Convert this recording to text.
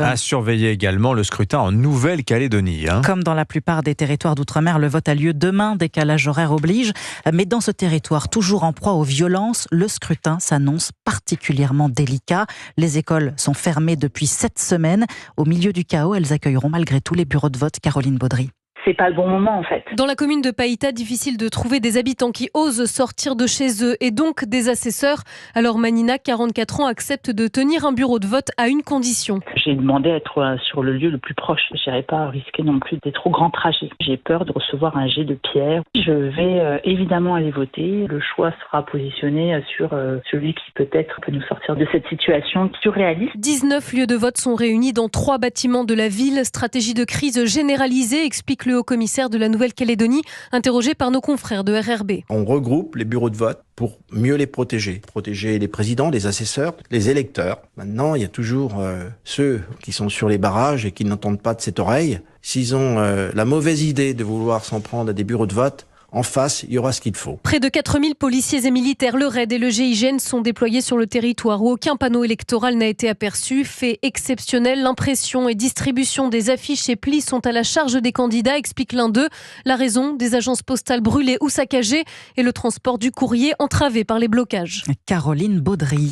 À surveiller également le scrutin en Nouvelle-Calédonie. Comme dans la plupart des territoires d'outre-mer, le vote a lieu demain, décalage horaire oblige. Mais dans ce territoire, toujours en proie aux violences, le scrutin s'annonce particulièrement délicat. Les écoles sont fermées depuis 7 semaines. Au milieu du chaos, elles accueilleront malgré tout les bureaux de vote. Caroline Baudry. C'est pas le bon moment en fait. Dans la commune de Païta, difficile de trouver des habitants qui osent sortir de chez eux et donc des assesseurs. Alors Manina, 44 ans, accepte de tenir un bureau de vote à une condition. J'ai demandé à être sur le lieu le plus proche. Je n'irai pas risquer non plus des trop grands trajets. J'ai peur de recevoir un jet de pierre. Je vais évidemment aller voter. Le choix sera positionné sur celui qui peut-être peut nous sortir de cette situation surréaliste. 19 lieux de vote sont réunis dans 3 bâtiments de la ville. Stratégie de crise généralisée, explique le haut-commissaire de la Nouvelle-Calédonie, interrogé par nos confrères de RRB. On regroupe les bureaux de vote pour mieux les protéger. Protéger les présidents, les assesseurs, les électeurs. Maintenant, il y a toujours ceux qui sont sur les barrages et qui n'entendent pas de cette oreille. S'ils ont la mauvaise idée de vouloir s'en prendre à des bureaux de vote, en face, il y aura ce qu'il faut. Près de 4000 policiers et militaires, le RAID et le GIGN sont déployés sur le territoire où aucun panneau électoral n'a été aperçu. Fait exceptionnel, l'impression et distribution des affiches et plis sont à la charge des candidats, explique l'un d'eux. La raison, des agences postales brûlées ou saccagées et le transport du courrier entravé par les blocages. Caroline Baudry.